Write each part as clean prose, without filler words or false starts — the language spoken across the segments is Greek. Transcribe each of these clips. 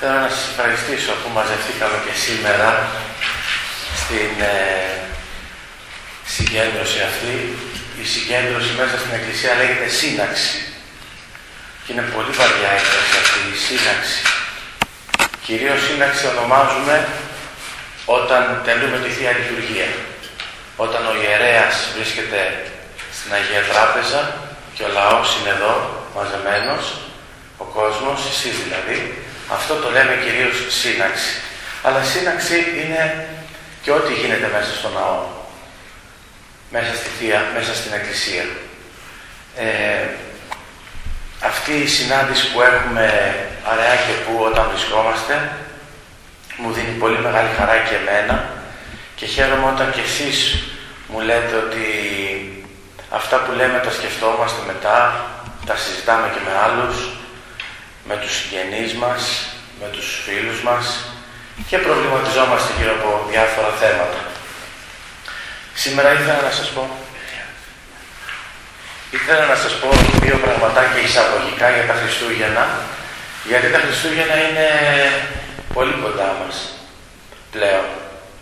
Θέλω να σας ευχαριστήσω που μαζευτήκαμε και σήμερα στην συγκέντρωση αυτή. Η συγκέντρωση μέσα στην Εκκλησία λέγεται σύναξη. Και είναι πολύ βαριά η έκφραση αυτή, η σύναξη. Κυρίως σύναξη ονομάζουμε όταν τελούμε τη Θεία Λειτουργία. Όταν ο ιερέας βρίσκεται στην Αγία Τράπεζα και ο λαός είναι εδώ μαζεμένος, ο κόσμος, εσείς δηλαδή, αυτό το λέμε κυρίως σύναξη. Αλλά σύναξη είναι και ό,τι γίνεται μέσα στο ναό, μέσα στη Θεία, μέσα στην Εκκλησία. Αυτή η συνάντηση που έχουμε αραιά και που όταν βρισκόμαστε μου δίνει πολύ μεγάλη χαρά και εμένα και χαίρομαι όταν και εσείς μου λέτε ότι αυτά που λέμε τα σκεφτόμαστε μετά, τα συζητάμε και με άλλους, με τους συγγενείς μας, με τους φίλους μας και προβληματιζόμαστε γύρω από διάφορα θέματα. Σήμερα ήθελα να σας πω δύο πραγματάκια εισαγωγικά για τα Χριστούγεννα, γιατί τα Χριστούγεννα είναι πολύ κοντά μας πλέον.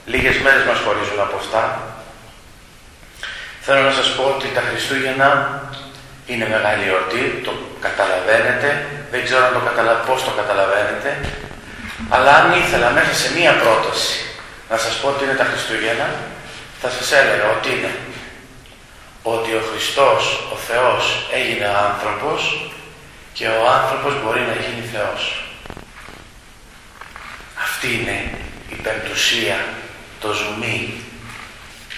Λίγες μέρες μας χωρίζουν από αυτά. Θέλω να σας πω ότι τα Χριστούγεννα είναι μεγάλη εορτή, το καταλαβαίνετε, δεν ξέρω πώς το καταλαβαίνετε, αλλά αν ήθελα μέσα σε μία πρόταση να σας πω ότι είναι τα Χριστούγεννα, θα σας έλεγα ότι είναι ότι ο Χριστός, ο Θεός, έγινε άνθρωπος και ο άνθρωπος μπορεί να γίνει Θεός. Αυτή είναι η πεμπτουσία, το ζουμί,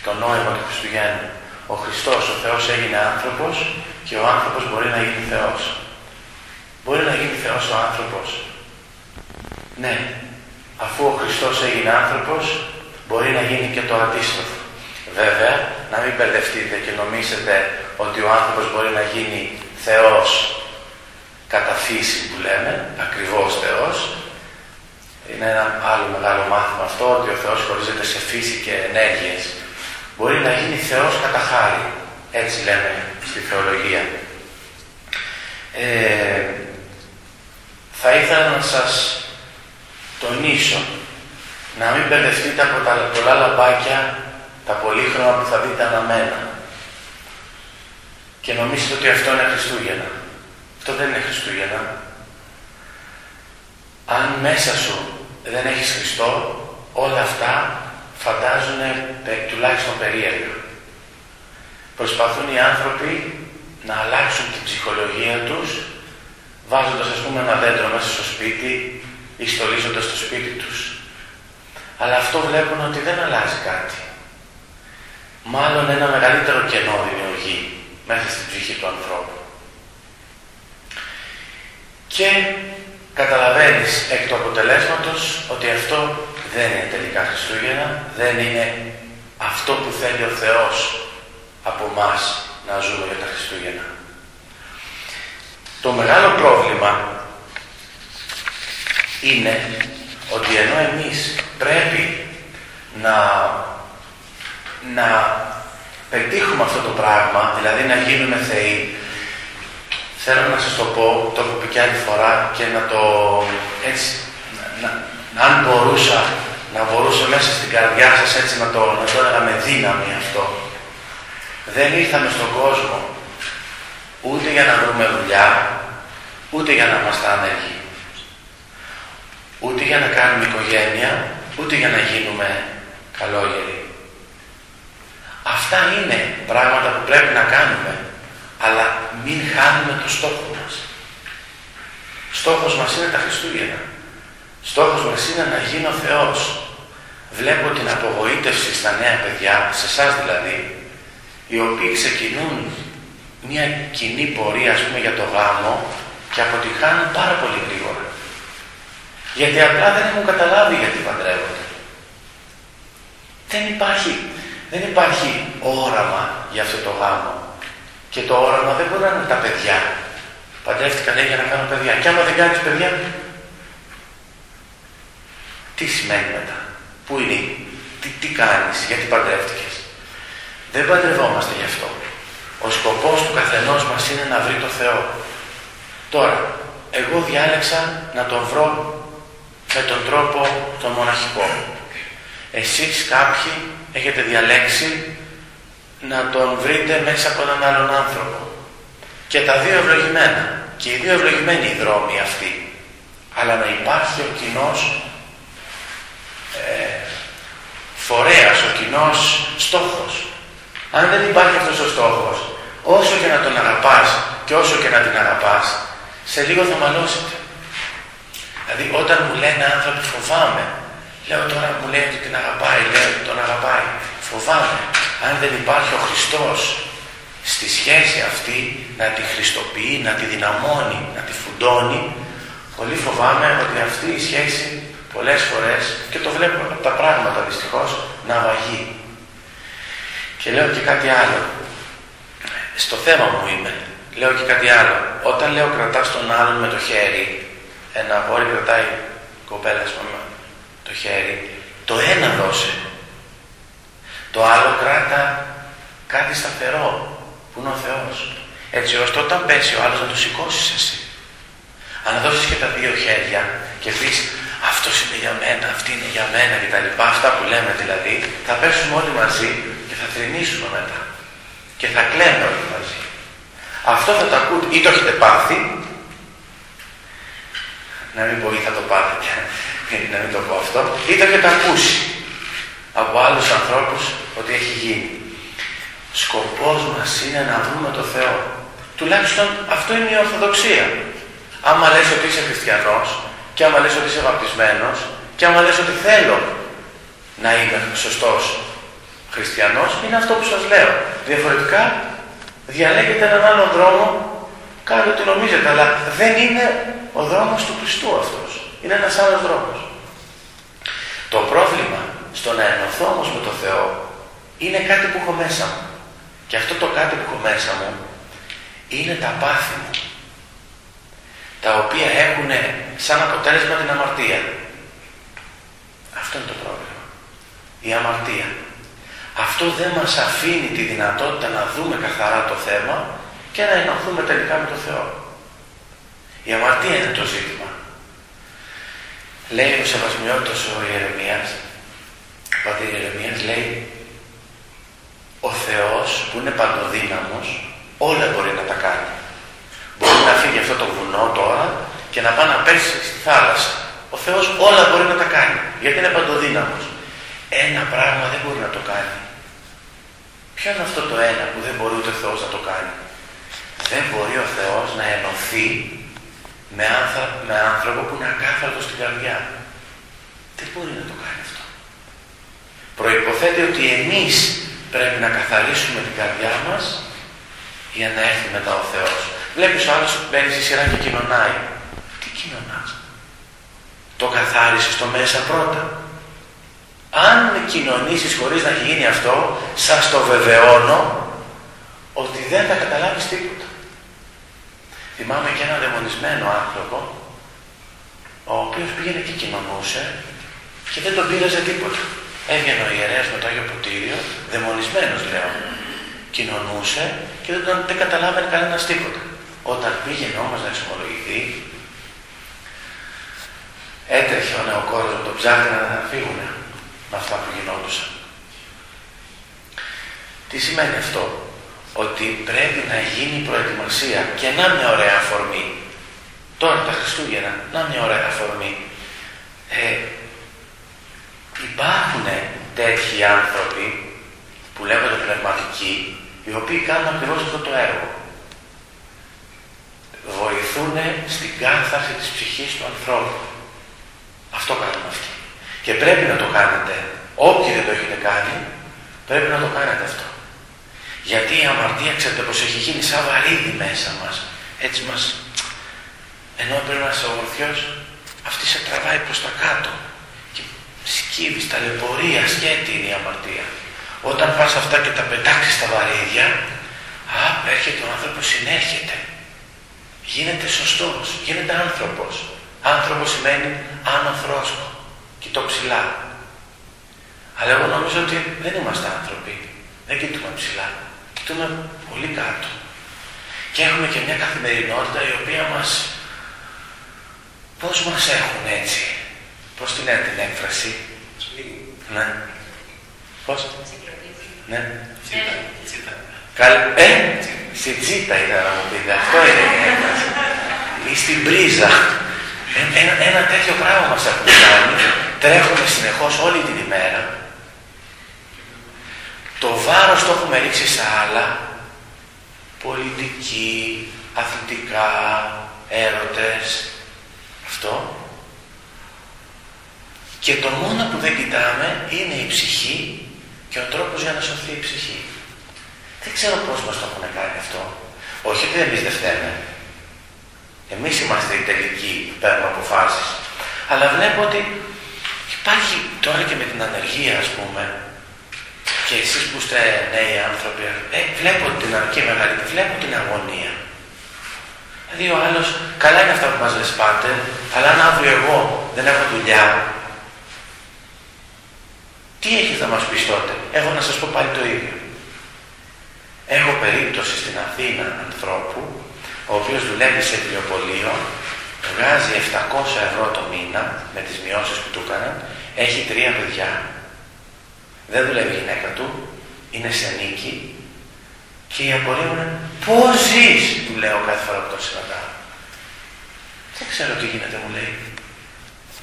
το νόημα του Χριστουγέννου. Ο Χριστός, ο Θεός, έγινε άνθρωπος και ο άνθρωπος μπορεί να γίνει Θεός. Μπορεί να γίνει Θεός ο άνθρωπος? Ναι. Αφού ο Χριστός έγινε άνθρωπος, μπορεί να γίνει και το αντίστροφο. Βέβαια, να μην μπερδευτείτε και νομίσετε ότι ο άνθρωπος μπορεί να γίνει Θεός κατά φύση που λέμε, ακριβώς Θεός. Είναι ένα άλλο μεγάλο μάθημα αυτό, ότι ο Θεός χωρίζεται σε φύση και ενέργειες. Μπορεί να γίνει Θεός κατά χάρη. Έτσι λέμε στη θεολογία. Θα ήθελα να σας τονίσω να μην μπερδευτείτε από τα πολλά λαμπάκια, τα πολύχρωμα που θα δείτε αναμένα και νομίζετε ότι αυτό είναι Χριστούγεννα. Αυτό δεν είναι Χριστούγεννα. Αν μέσα σου δεν έχεις Χριστό, όλα αυτά φαντάζουν τουλάχιστον περίεργα. Προσπαθούν οι άνθρωποι να αλλάξουν την ψυχολογία τους, βάζοντας ας πούμε ένα δέντρο μέσα στο σπίτι ή στολίζοντας το σπίτι τους. Αλλά αυτό βλέπουν ότι δεν αλλάζει κάτι. Μάλλον ένα μεγαλύτερο κενό δημιουργεί μέσα στην ψυχή του ανθρώπου. Και καταλαβαίνεις εκ του αποτελέσματος ότι αυτό δεν είναι τελικά Χριστούγεννα, δεν είναι αυτό που θέλει ο Θεός από εμάς να ζούμε για τα Χριστούγεννα. Το μεγάλο πρόβλημα είναι ότι ενώ εμείς πρέπει να πετύχουμε αυτό το πράγμα, δηλαδή να γίνουμε θεοί, θέλω να σας το πω, το έχω πει και άλλη φορά και να το έτσι, αν μπορούσα μέσα στην καρδιά σας έτσι να το έλεγα με δύναμη αυτό. Δεν ήρθαμε στον κόσμο ούτε για να βρούμε δουλειά, ούτε για να είμαστε άνεργοι, ούτε για να κάνουμε οικογένεια, ούτε για να γίνουμε καλόγεροι. Αυτά είναι πράγματα που πρέπει να κάνουμε, αλλά μην χάνουμε το στόχο μας. Στόχος μας είναι τα Χριστούγεννα. Στόχος μας είναι να γίνω Θεός. Βλέπω την απογοήτευση στα νέα παιδιά, σε εσάς δηλαδή, οι οποίοι ξεκινούν μια κοινή πορεία, ας πούμε, για το γάμο και αποτυχάνουν πάρα πολύ γρήγορα. Γιατί απλά δεν έχουν καταλάβει γιατί παντρεύονται. Δεν υπάρχει όραμα για αυτό το γάμο. Και το όραμα δεν μπορεί να είναι τα παιδιά. Παντρεύτηκα, λέει, για να κάνω παιδιά. Και άμα δεν κάνεις παιδιά, τι σημαίνει μετά? Πού είναι? Τι κάνεις? Γιατί παντρεύτηκες? Δεν παντρευόμαστε γι' αυτό. Ο σκοπός του καθενός μας είναι να βρει το Θεό. Τώρα, εγώ διάλεξα να τον βρω με τον τρόπο τον μοναχικό. Εσείς κάποιοι έχετε διαλέξει να τον βρείτε μέσα από έναν άλλον άνθρωπο. Και τα δύο ευλογημένα. Και οι δύο ευλογημένοι οι δρόμοι αυτοί. Αλλά να υπάρχει ο κοινός φορέας, ο κοινός στόχος. Αν δεν υπάρχει αυτός ο στόχος, όσο και να τον αγαπάς και όσο και να την αγαπάς, σε λίγο θα μαλώσετε. Δηλαδή όταν μου λένε άνθρωποι φοβάμαι, λέω τώρα μου λέει ότι την αγαπάει, λέω ότι τον αγαπάει, φοβάμαι. Αν δεν υπάρχει ο Χριστός στη σχέση αυτή να τη χριστοποιεί, να τη δυναμώνει, να τη φουντώνει, πολύ φοβάμαι ότι αυτή η σχέση πολλές φορές, και το βλέπω από τα πράγματα δυστυχώς, να βαγεί. Και λέω και κάτι άλλο. Στο θέμα μου είμαι. Λέω και κάτι άλλο. Όταν λέω κρατάς τον άλλον με το χέρι, ένα αγόρι κρατάει κοπέλα το χέρι, το ένα δώσε. Το άλλο κράτα κάτι σταθερό, που είναι ο Θεός. Έτσι ώστε όταν πέσει ο άλλος να το σηκώσεις εσύ. Αν δώσεις και τα δύο χέρια και πεις αυτός είναι για μένα, αυτή είναι για μένα κτλ. Αυτά που λέμε δηλαδή, θα πέσουμε όλοι μαζί και θα θρηνήσουμε μετά. Και θα κλαίμε όλοι μαζί. Αυτό θα το ακούτε, ή το έχετε πάθει, να μην πω ή θα το πάθετε, να μην το πω αυτό, ή το έχετε ακούσει από άλλους ανθρώπους ότι έχει γίνει. Σκοπός μας είναι να βρούμε το Θεό. Τουλάχιστον αυτό είναι η Ορθοδοξία. Άμα λες ότι είσαι χριστιανός, και άμα λες ότι είσαι βαπτισμένος, και άμα λες ότι θέλω να είμαι σωστός χριστιανός, είναι αυτό που σας λέω. Διαφορετικά διαλέγετε έναν άλλον δρόμο, κάνετε ό,τι νομίζετε, αλλά δεν είναι ο δρόμος του Χριστού αυτός. Είναι ένας άλλος δρόμος. Το πρόβλημα στο να ενωθώ όμως με το Θεό είναι κάτι που έχω μέσα μου. Και αυτό το κάτι που έχω μέσα μου είναι τα πάθη μου, τα οποία έχουν σαν αποτέλεσμα την αμαρτία. Αυτό είναι το πρόβλημα. Η αμαρτία. Αυτό δεν μας αφήνει τη δυνατότητα να δούμε καθαρά το θέμα και να ενωθούμε τελικά με το Θεό. Η αμαρτία είναι το ζήτημα. Λέει ο Σεβασμιότητος ο Ιερεμίας, ο πατήρ Ιερεμίας, λέει ο Θεός που είναι παντοδύναμος όλα μπορεί να τα κάνει. Μπορεί να φύγει αυτό το βουνό τώρα και να πάει να πέσει στη θάλασσα. Ο Θεός όλα μπορεί να τα κάνει, γιατί είναι παντοδύναμος. Ένα πράγμα δεν μπορεί να το κάνει. Ποιο είναι αυτό το ένα που δεν μπορεί ούτε ο Θεός να το κάνει? Δεν μπορεί ο Θεός να ενωθεί με άνθρωπο που είναι ακάθαρτο στην καρδιά. Δεν μπορεί να το κάνει αυτό. Προϋποθέτει ότι εμείς πρέπει να καθαρίσουμε την καρδιά μας για να έρθει μετά ο Θεός. Βλέπεις ο άλλος μπαίνει στη σειρά και κοινωνάει. Τι κοινωνάς? Το καθάρισες το μέσα πρώτα? Αν κοινωνήσεις χωρίς να έχει γίνει αυτό, σας το βεβαιώνω ότι δεν θα καταλάβεις τίποτα. Θυμάμαι και έναν δαιμονισμένο άνθρωπο, ο οποίος πήγαινε και κοινωνούσε και δεν τον πείραζε τίποτα. Έβγαινε ο ιερέας με το Άγιο Ποτήριο, δαιμονισμένος λέω, κοινωνούσε και δεν καταλάβαινε κανένας τίποτα. Όταν πήγαινε όμως να εξομολογηθεί, έτρεχε ο νεοκόρος με τον ψάχνει να φύγουν με αυτά που γινόντουσαν. Τι σημαίνει αυτό? Ότι πρέπει να γίνει προετοιμασία και να μια ωραία αφορμή. Τώρα τα Χριστούγεννα, να μια ωραία αφορμή. Υπάρχουν τέτοιοι άνθρωποι που λέγονται πνευματικοί, οι οποίοι κάνουν ακριβώς αυτό το έργο. Βοηθούν στην κάθαρση της ψυχής του ανθρώπου. Αυτό κάνουν αυτοί. Και πρέπει να το κάνετε. Όποιοι δεν το έχετε κάνει, πρέπει να το κάνετε αυτό. Γιατί η αμαρτία, ξέρετε πως έχει γίνει σαν βαρύδι μέσα μας. Έτσι μας, ενώ πρέπει να είσαι ορθιός, αυτή σε τραβάει προς τα κάτω. Και σκύβεις, ταλαιπωρία, σκέτη είναι η αμαρτία. Όταν πας αυτά και τα πετάξεις στα βαρύδια, έρχεται ο άνθρωπος, συνέρχεται. Γίνεται σωστός, γίνεται άνθρωπος. Άνθρωπος σημαίνει άνω θρόσκο. Κοιτώ ψηλά. Αλλά εγώ νομίζω ότι δεν είμαστε άνθρωποι. Δεν κοιτούμε ψηλά. Κοιτούμε πολύ κάτω. Και έχουμε και μια καθημερινότητα η οποία πώς μας έχουν έτσι. Πώς τη λένε την έκφραση? Ναι. Πώς? Ναι. Στη τσίτα ήθελα να μου πείτε. Αυτό είναι η έκφραση. Ή στην πρίζα. Ένα τέτοιο πράγμα μας έχουν κάνει. Τρέχουμε συνεχώς όλη την ημέρα. Το βάρος το έχουμε ρίξει σε άλλα. Πολιτική, αθλητικά, έρωτες. Αυτό. Και το μόνο που δεν κοιτάμε είναι η ψυχή και ο τρόπος για να σωθεί η ψυχή. Δεν ξέρω πώς μας το έχουν κάνει αυτό. Όχι ότι εμείς δεν φταίμε. Εμείς είμαστε οι τελικοί που παίρνουμε αποφάσεις. Αλλά βλέπω ότι υπάρχει τώρα και με την ανεργία, ας πούμε, και εσείς που είστε νέοι άνθρωποι, βλέπω την ανεργία μεγαλύτερη, βλέπω την αγωνία. Δηλαδή ο άλλος, καλά είναι αυτά που μας λες πάτε, αλλά αν αύριο εγώ δεν έχω δουλειά, τι έχεις να μας πεις τότε? Έχω να σας πω πάλι το ίδιο. Έχω περίπτωση στην Αθήνα ανθρώπου, ο οποίος δουλεύει σε βιβλιοπωλείο, βγάζει 700 ευρώ το μήνα με τις μειώσεις που του έκαναν, έχει 3 παιδιά, δεν δουλεύει η γυναίκα του, είναι σε νίκη και η απορία μου είναι πώς ζεις, του λέω κάθε φορά που το συναντάω. Δεν ξέρω τι γίνεται, μου λέει.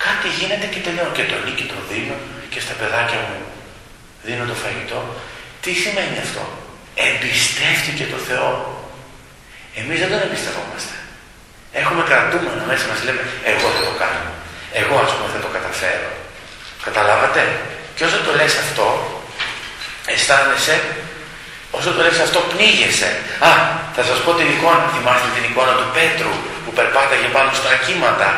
Κάτι γίνεται και τελειώνω και το νίκη το δίνω και στα παιδάκια μου δίνω το φαγητό. Τι σημαίνει αυτό? Εμπιστεύτηκε το Θεό. Εμείς δεν τον εμπιστευόμαστε. Έχουμε κρατούμενο μέσα μας, λέμε εγώ δεν το κάνω. Εγώ ας πούμε δεν το καταφέρω. Καταλάβατε? Και όσο το λες αυτό, αισθάνεσαι, όσο το λες αυτό πνίγεσαι. Α, θα σας πω την εικόνα. Θυμάστε την εικόνα του Πέτρου που περπάταγε πάνω στα κύματα?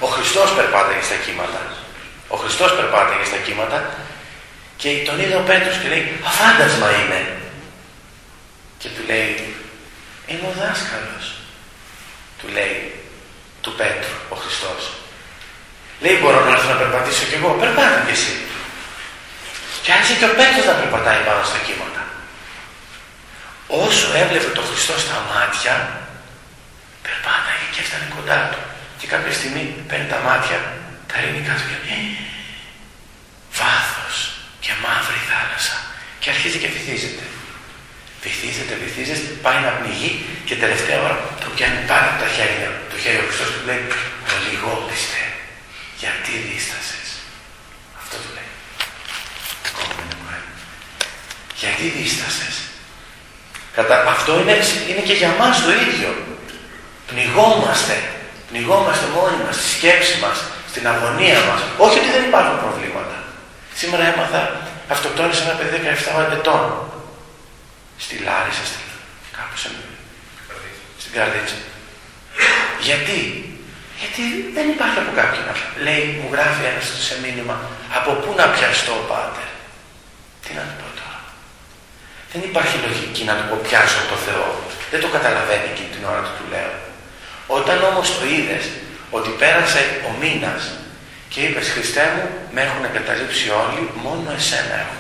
Ο Χριστός περπάταγε στα κύματα. Ο Χριστός περπάταγε στα κύματα και τον είδε ο Πέτρος και λέει αφάντασμα είναι. Και του λέει είμαι ο δάσκαλος. Του λέει του Πέτρου ο Χριστός. Λέει μπορώ να έρθω να περπατήσω κι εγώ? Περπάτα κι εσύ. Και άρχισε και ο Πέτρος να περπατάει πάνω στα κύματα. Όσο έβλεπε τον Χριστό στα μάτια, περπάταγε και έφτανε κοντά του. Και κάποια στιγμή παίρνει τα μάτια, τα ρίχνει κάτω και βάθος και μαύρη θάλασσα. Και αρχίζει και βυθίζεται. Βυθίζεται, πάει να πνιγεί και τελευταία ώρα το πιάνει πάρα από τα χέρια. Το χέρι ο Χριστός του λέει ολιγόπιστε, γιατί δίστασες? Αυτό του λέει. Γιατί δίστασες? Αυτό είναι και για μας το ίδιο. Πνιγόμαστε μόνοι μας, στη σκέψη μας, στην αγωνία μας. Όχι ότι δεν υπάρχουν προβλήματα. Σήμερα έμαθα, αυτοκτόνησε ένα παιδί 17 ετών. Στη Λάρισα, κάπως στην Καρδίτσα. Γιατί? Γιατί δεν υπάρχει από κάποιον. Λέει, μου γράφει ένας σε μήνυμα, από πού να πιαστώ, πάτερ? Τι να του πω τώρα? Δεν υπάρχει λογική να του πω πιάσω από το Θεό. Δεν το καταλαβαίνει εκείνη την ώρα του λέω. Όταν όμως το είδες ότι πέρασε ο μήνας και είπες Χριστέ μου, με έχουν εγκαταλείψει όλοι, μόνο εσένα έχω.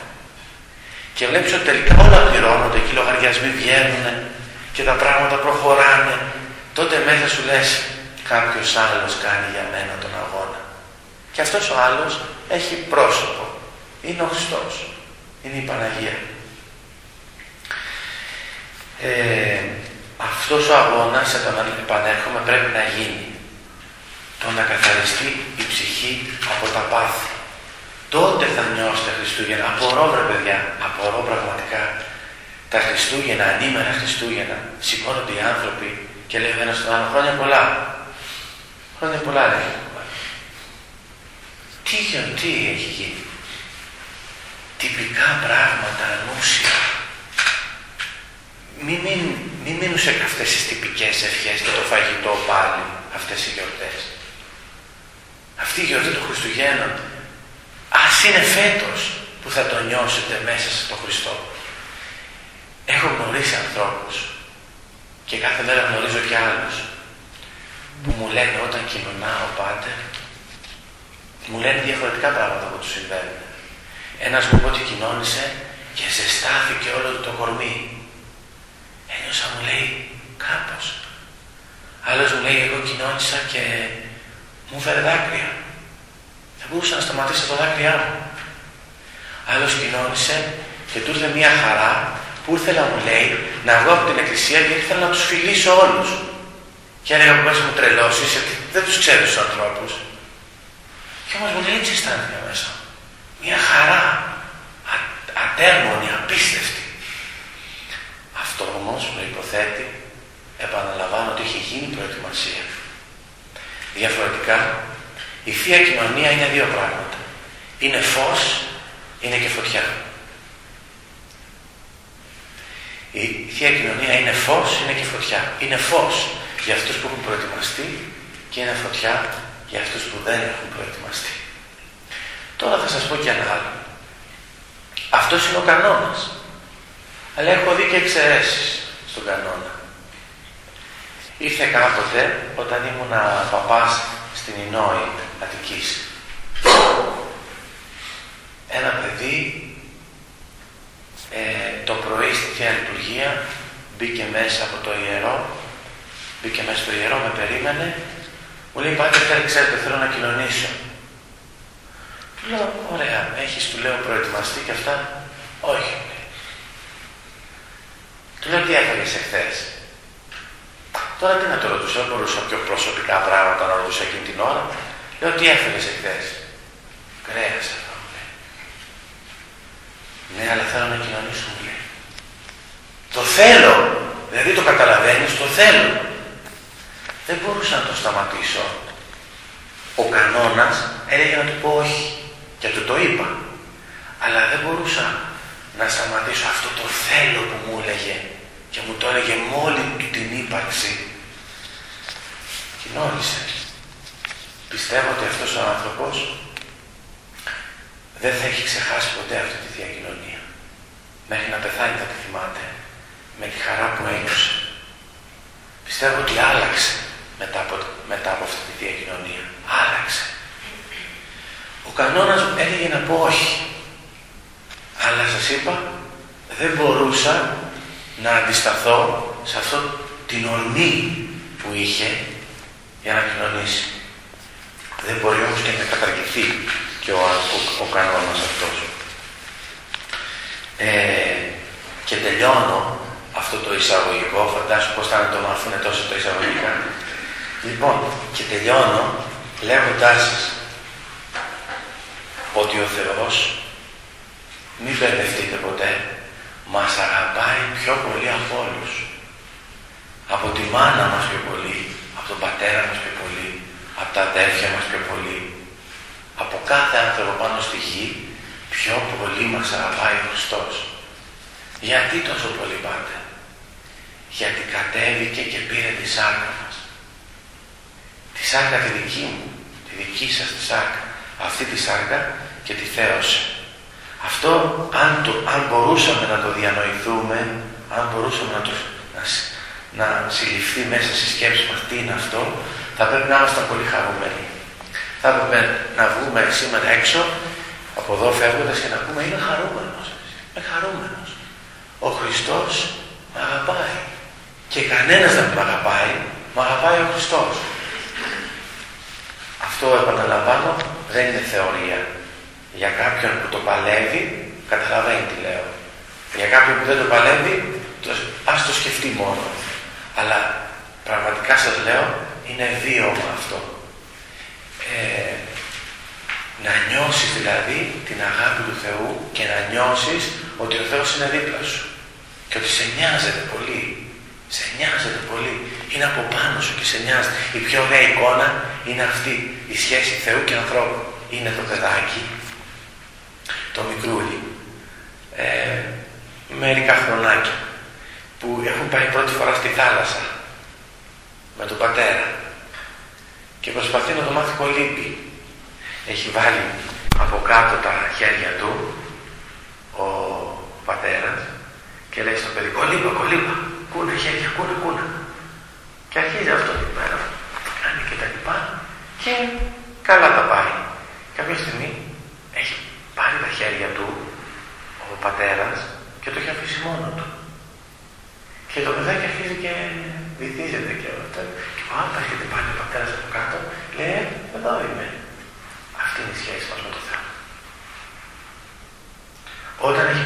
Και βλέπεις ότι τελικά όλα πληρώνονται και οι λογαριασμοί βγαίνουν και τα πράγματα προχωράνε, τότε μέσα σου λες κάποιος άλλος κάνει για μένα τον αγώνα. Και αυτός ο άλλος έχει πρόσωπο. Είναι ο Χριστός. Είναι η Παναγία. Αυτός ο αγώνας, σε τον επανέρχομαι, πρέπει να γίνει. Το να καθαριστεί η ψυχή από τα πάθη. Τότε θα νιώσετε Χριστούγεννα. Απορώ βρε παιδιά, απορώ πραγματικά. Τα Χριστούγεννα, ανήμερα Χριστούγεννα, σηκώνονται οι άνθρωποι και λέει ο ένας στον άλλο χρόνια πολλά. Χρόνια πολλά λέει. Τι έχει γίνει? Τυπικά πράγματα, ανούσια. Μην μείνουν σε αυτές τις τυπικές ευχές και το φαγητό πάλι, αυτές οι γιορτές. Αυτή η γιορτή των Χριστουγέννων, ας είναι φέτος που θα το νιώσετε μέσα στο Χριστό. Έχω γνωρίσει ανθρώπους και κάθε μέρα γνωρίζω και άλλους που μου λένε όταν κοινωνάω πάτερ, μου λένε διαφορετικά πράγματα που τους συμβαίνουν. Ένας μου είπε ότι κοινώνησε και ζεστάθηκε όλο το κορμί. Ένιωσα, μου λέει, κάπως. Άλλος μου λέει, εγώ κοινώνησα και μου φέρε δάκρυα. μπορούσα να σταματήσω τα δάκρυά μου. Άλλος κοινώνησε και του ήρθε μια χαρά που ήθελα, μου λέει, να βγω από την εκκλησία και ήθελα να τους φιλήσω όλους. Και έλεγα από μέσα μου, τρελός είσαι, δεν τους ξέρεις τους ανθρώπους. Και όμως μου λέει, έτσι αισθάνθηκα μέσα. Μια χαρά, ατέρμονη, απίστευτη. Αυτό όμως προϋποθέτει, επαναλαμβάνω, ότι έχει γίνει προετοιμασία. Διαφορετικά, η Θεία Κοινωνία είναι δύο πράγματα. Είναι φως, είναι και φωτιά. Η Θεία Κοινωνία είναι φως, είναι και φωτιά. Είναι φως για αυτούς που έχουν προετοιμαστεί και είναι φωτιά για αυτούς που δεν έχουν προετοιμαστεί. Τώρα θα σας πω και ένα άλλο. Αυτός είναι ο κανόνας. Αλλά έχω δει και εξαιρέσεις στον κανόνα. Ήρθε κάποτε, όταν ήμουν παπάς στην Ινόη Αττικής, ένα παιδί το πρωί στη Θεία Λειτουργία μπήκε μέσα από το ιερό, μπήκε μέσα στο ιερό, με περίμενε, μου λέει, πάτε, ξέρετε, θέλω να κοινωνήσω. Του λέω, ωραία, έχεις, του λέω, προετοιμαστεί και αυτά? Όχι. Του λέω, τι έφαγες εχθές? Τώρα τι να το ρωτήσω, δεν μπορούσα πιο προσωπικά πράγματα να ρωτήσω εκείνη την ώρα. Λέω, τι έφαγες εχθές? Κρέας αυτό, μου λέει. Ναι, αλλά θέλω να κοινωνήσω, μου λέει. Το θέλω, δηλαδή το καταλαβαίνεις, το θέλω. Δεν μπορούσα να το σταματήσω. Ο κανόνας έλεγε να του πω όχι. Και του το είπα. Αλλά δεν μπορούσα να σταματήσω αυτό το θέλω που μου έλεγε. Και μου το έλεγε με όλη του την ύπαρξη. Κοινώνησε. Πιστεύω ότι αυτός ο άνθρωπος δεν θα έχει ξεχάσει ποτέ αυτή τη Θεία Κοινωνία. Μέχρι να πεθάνει θα τη θυμάται. Με τη χαρά που ένιωσε. Πιστεύω ότι άλλαξε μετά από αυτή τη Θεία Κοινωνία. Άλλαξε. Ο κανόνας μου έλεγε να πω όχι. Αλλά σας είπα, δεν μπορούσα να αντισταθώ σε αυτό την ορμή που είχε για να κοινωνήσει. Δεν μπορεί όμως και να καταργηθεί και ο κανόνας αυτός. Και τελειώνω αυτό το εισαγωγικό, φαντάσου πως θα είναι το μάθουνε τόσο το εισαγωγικά. Λοιπόν, και τελειώνω λέγοντάς σας ότι ο Θεός, μην μπερδευτείτε ποτέ, μας αγαπάει πιο πολύ από όλους. Από τη μάνα μας πιο πολύ, από τον πατέρα μας πιο πολύ, από τα αδέρφια μας πιο πολύ. Από κάθε άνθρωπο πάνω στη γη, πιο πολύ μας αγαπάει ο Χριστός. Γιατί τόσο πολύ πάτε? Γιατί κατέβηκε και πήρε τη σάρκα μας. Τη σάρκα τη δική μου, τη δική σας τη σάρκα. Αυτή τη σάρκα και τη θέωσε. Αυτό, αν μπορούσαμε να το διανοηθούμε, αν μπορούσαμε να συλληφθεί μέσα στις σκέψεις μας τι είναι αυτό, θα πρέπει να είμαστε πολύ χαρούμενοι. Θα έπρεπε να βγούμε σήμερα έξω, από εδώ φεύγοντας και να πούμε είμαι χαρούμενος. Είμαι χαρούμενος. Ο Χριστός με αγαπάει. Και κανένας δεν με αγαπάει, με αγαπάει ο Χριστός. Αυτό, επαναλαμβάνω, δεν είναι θεωρία. Για κάποιον που το παλεύει, καταλαβαίνει τι λέω. Για κάποιον που δεν το παλεύει, ας το σκεφτεί μόνο. Αλλά πραγματικά σας λέω, είναι βίωμα αυτό. Να νιώσεις δηλαδή την αγάπη του Θεού και να νιώσεις ότι ο Θεός είναι δίπλα σου. Και ότι σε νοιάζεται πολύ. Σε νοιάζεται πολύ. Είναι από πάνω σου και σε νοιάζεται. Η πιο ωραία εικόνα είναι αυτή. Η σχέση Θεού και ανθρώπου. Είναι το παιδάκι, το μικρούλι, μερικά χρονάκια, που έχουν πάει πρώτη φορά στη θάλασσα με τον πατέρα και προσπαθεί να το μάθει κολύμπι. Έχει βάλει από κάτω τα χέρια του ο πατέρας και λέει στο παιδί, κολύμπα, κολύμπα, κούνα χέρια, κούνα, κούνα. Και αρχίζει αυτό εκεί πέρα, κάνει και τα λοιπά και καλά τα πάει. Κάποια στιγμή έχει πάρει τα χέρια του ο πατέρας και το έχει αφήσει μόνο του. Και το παιδάκι αρχίζει και βυθίζεται και όλα αυτά. Και πάντα έρχεται πάλι ο πατέρας από κάτω, λέει, εδώ είμαι. Αυτή είναι η σχέση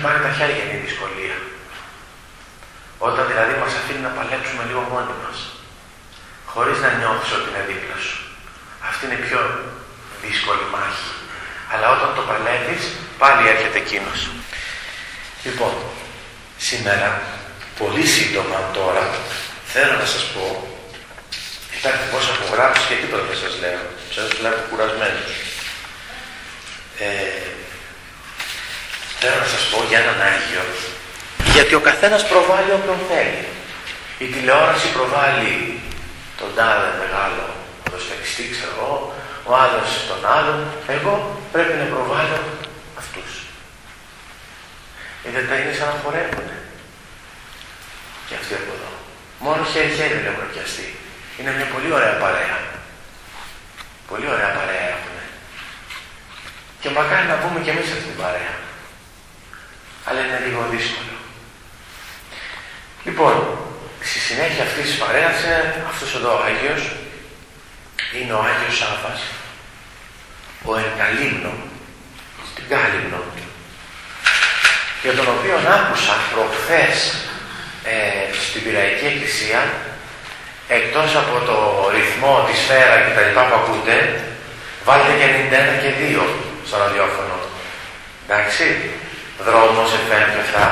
πάρει τα χέρια είναι η δυσκολία. Όταν δηλαδή μας αφήνει να παλέψουμε λίγο μόνοι μας, χωρίς να νιώθεις ότι είναι δίπλα σου. Αυτή είναι η πιο δύσκολη μάχη. Αλλά όταν το παλεύεις, πάλι έρχεται εκείνος. Λοιπόν, σήμερα, πολύ σύντομα τώρα, θέλω να σας πω, κοιτάξτε πώς έχω γράψει και τίποτα δεν σας λέω. Σας βλέπω κουρασμένους. Θέλω να σας πω για έναν Άγιο, γιατί ο καθένας προβάλλει όποιον θέλει. Η τηλεόραση προβάλλει τον τάδε μεγάλο ποδοσφαιριστή, ξέρω εγώ, ο άλλος τον άλλον. Εγώ πρέπει να προβάλλω αυτούς. Δεν είναι σαν να χορεύουνε. Και αυτοί από εδώ. Μόνο χέρι-χέρι δεν έχουν πιαστεί. Είναι μια πολύ ωραία παρέα. Πολύ ωραία παρέα έχουμε. Και μακάρι να βγούμε κι εμείς αυτή την παρέα. Αλλά είναι λίγο δύσκολο. Λοιπόν, στη συνέχεια αυτής της παρέας, αυτός εδώ ο Άγιος είναι ο Άγιος Σάββας, ο Ενκαλύμνο, την Κάλυμνο, για τον οποίο άκουσα προχθές στην Πειραϊκή Εκκλησία, εκτός από το ρυθμό, τη σφαίρα και τα λοιπά που ακούτε, βάλτε και 91 και 2 στο ραδιόφωνο. Εντάξει, δρόμος, FM και αυτά.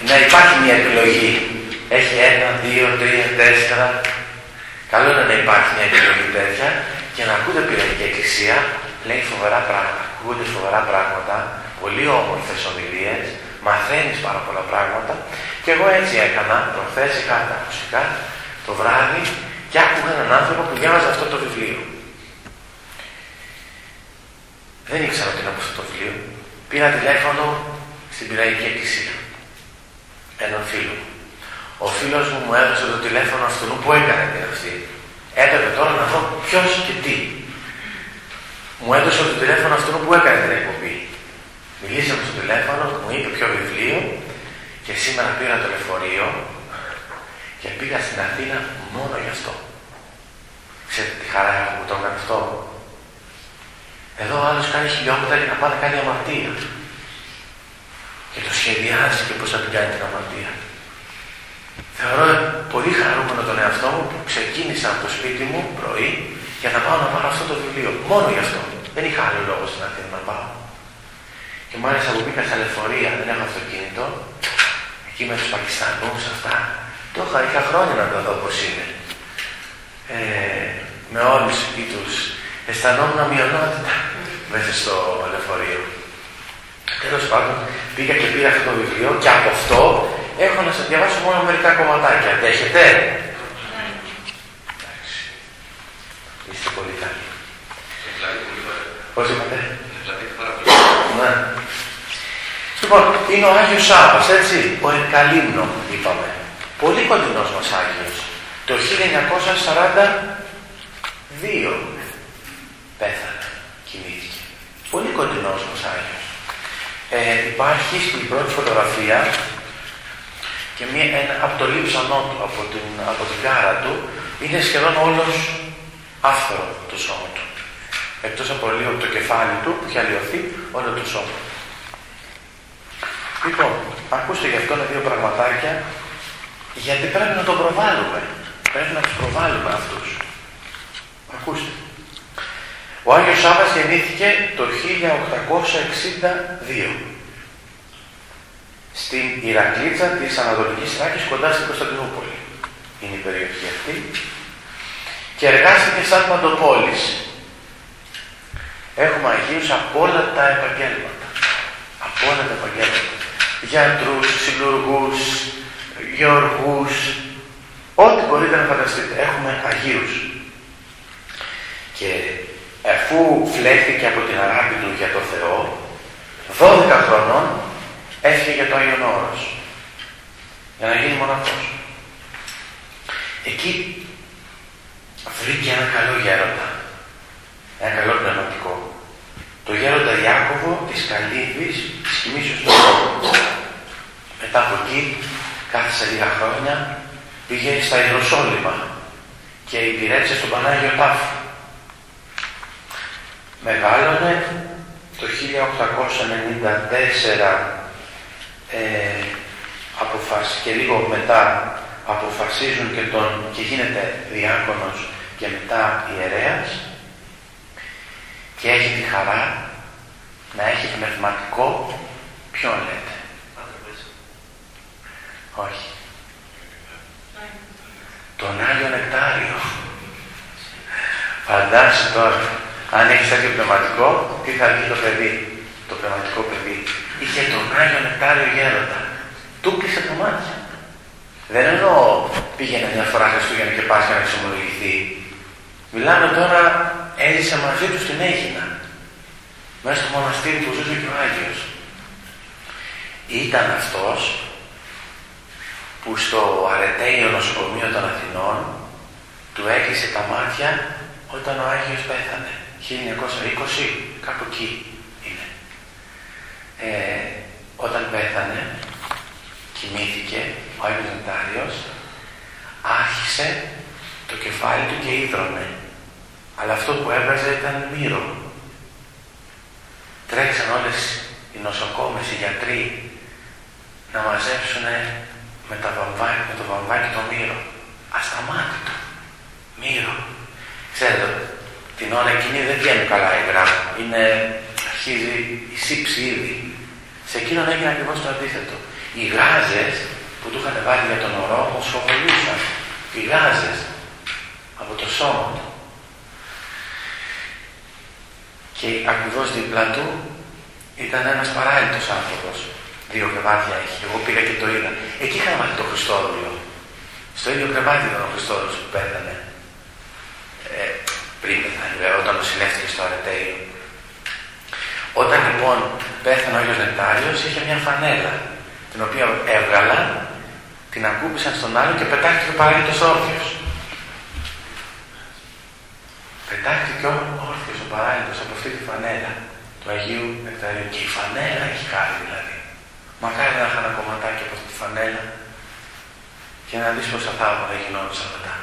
Να υπάρχει μια επιλογή. Έχει 1, 2, 3, 4. Καλό είναι να υπάρχει μια επιλογή τέτοια και να ακούτε Πειραϊκή Εκκλησία, λέει φοβερά πράγματα. Ακούγονται φοβερά πράγματα, πολύ όμορφες ομιλίες, μαθαίνεις πάρα πολλά πράγματα. Και εγώ έτσι έκανα, προχθές είχα τα ακουστικά το βράδυ και άκουγα έναν άνθρωπο που διάβαζε αυτό το βιβλίο. Δεν ήξερα τι είναι από αυτό το βιβλίο. Πήρα τηλέφωνο στην Πειραϊκή Εκκλησία. Έναν φίλο μου. Ο φίλος μου έδωσε το τηλέφωνο αυτού που έκανε την αυτή. Έπρεπε τώρα να δω ποιος και τι. Μου έδωσε το τηλέφωνο αυτού που έκανε την εκπομπή. Μιλήσαμε στο τηλέφωνο, μου είπε ποιο βιβλίο και σήμερα πήρα το λεωφορείο και πήγα στην Αθήνα μόνο γι' αυτό. Ξέρετε τι χαρά έχω που το έκανε αυτό. Εδώ ο άλλος κάνει χιλιόμετρα και να πάει να κάνει αμαρτία. Και το σχεδιάζει και πώς θα την κάνει την αμαρτία. Θεωρώ πολύ χαρούμενο τον εαυτό μου που ξεκίνησα από το σπίτι μου πρωί για να πάω να πάρω αυτό το βιβλίο. Μόνο γι' αυτό. Δεν είχα άλλο λόγο στην Αθήνα να πάω. Και μάλιστα που μπήκα στα λεωφορεία, δεν έχω αυτοκίνητο, εκεί με τους Πακιστανούς, αυτά. Είχα χρόνια να το δω πώς είναι. Με όλους εκεί τους αισθανόμουν μειονότητα μέσα στο λεωφορείο. Τέλος πάντων, πήγα και πήρα αυτό το βιβλίο και από αυτό έχω να σας διαβάσω μόνο μερικά κομματάκια. Αντέχετε? Εντάξει. Είστε πολύ καλοί. Πώς είπατε? Ναι. Λοιπόν, είναι ο Άγιος Σάββας, έτσι. Ο Ενκαλύμνο, είπαμε. Πολύ κοντινός μας Άγιος. Το 1942 πέθανε, κοιμήθηκε. Πολύ κοντινός μας Άγιος. Υπάρχει στην πρώτη φωτογραφία και από το λείψανό του, από την κάρα του, είναι σχεδόν όλος άφθορο το σώμα του. Εκτός από λίγο το κεφάλι του που είχε αλλοιωθεί, όλο το σώμα. Λοιπόν, ακούστε γι' αυτό δύο πραγματάκια, γιατί πρέπει να το προβάλλουμε. Πρέπει να τους προβάλλουμε αυτούς. Ακούστε. Ο Άγιος Σάββας γεννήθηκε το 1862 στην Ηρακλήτσα της Ανατολικής Θράκης κοντά στην Κωνσταντινούπολη. Είναι η περιοχή αυτή. Και εργάστηκε σαν παντοπόλης. Έχουμε Αγίους από όλα τα επαγγέλματα. Από όλα τα επαγγέλματα. Γιατρούς, συλλουργούς, γεωργούς, ό,τι μπορείτε να φανταστείτε. Έχουμε Αγίους. Και αφού φλέχθηκε από την αγάπη του για το Θεό, 12 χρονών έφυγε για το Άγιον Όρος για να γίνει μοναχός. Εκεί βρήκε ένα καλό γέροντα, ένα καλό πνευματικό, το γέροντα Ιάκωβο της Καλύβης της Κοιμήσεως του Θεού. Μετά από εκεί, κάθισε λίγα χρόνια, πήγε στα Ιεροσόλυμα και υπηρέτησε στον Πανάγιο Τάφο. Μεγάλωνε, το 1894 και λίγο μετά αποφασίζουν και γίνεται διάκονος και μετά ιερέας και έχει τη χαρά να έχει πνευματικό. Ποιον λέτε? Όχι. Τον Άγιο Νεκτάριο. Φαντάσου τώρα, αν έχεις τέτοιο πνευματικό, τι θα βγει το παιδί, το πνευματικό παιδί. Είχε τον Άγιο Νεκτάριο γέροντα. Του κλείσε τα μάτια. Δεν εννοώ πήγαινε μια φορά Χριστούγεννα και Πάσχα να εξομολογηθεί. Μιλάμε τώρα, έζησε μαζί του στην Αίγινα. Μέσα στο μοναστήρι που ζούσε και ο Άγιος. Ήταν αυτός που στο Αρετέιο νοσοκομείο των Αθηνών του έκλεισε τα μάτια όταν ο Άγιος πέθανε. 1920, κάπου εκεί είναι. Όταν πέθανε, κοιμήθηκε ο Άγιος Νεκτάριος, άρχισε το κεφάλι του και ίδρωνε. Αλλά αυτό που έβγαζε ήταν μύρο. Τρέξαν όλες οι νοσοκόμες, οι γιατροί να μαζέψουν με το βαμβάκι το μύρο. Ασταμάτητο. Μύρο. Ξέρετε, την ώρα εκείνη δεν βγαίνουν καλά υγρά. Αρχίζει η σύψη ήδη. Σε εκείνον έγινε ακριβώς το αντίθετο. Οι γάζες που του είχαν βάλει για τον ορό μοσχοβολούσαν. Οι γάζες από το σώμα του. Και ακριβώς δίπλα του ήταν ένας παράλυτος άνθρωπος. 2 κρεβάτια έχει. Εγώ πήγα και το είδα. Εκεί είχαν βάλει το Χριστόδουλο. Στο ίδιο κρεβάτι ήταν ο Χριστόδουλος που πέθανε. Πριν πέθανε, βέβαια, όταν νοσηλεύτηκε στο Αρετέιο. Όταν λοιπόν πέθανε ο Άγιος Νεκτάριος, είχε μια φανέλα, την οποία έβγαλαν, την ακούμπησαν στον άλλο και πετάχτηκε ο παράλυτος όρθιος. Πετάχτηκε όρθιος ο παράλυτος από αυτή τη φανέλα του Αγίου Νεκταρίου. Και η φανέλα έχει χάρη δηλαδή. Μακάρι να είχαν ένα κομματάκι από αυτή τη φανέλα και να δεις πόσα θαύματα γινόντουσαν μετά.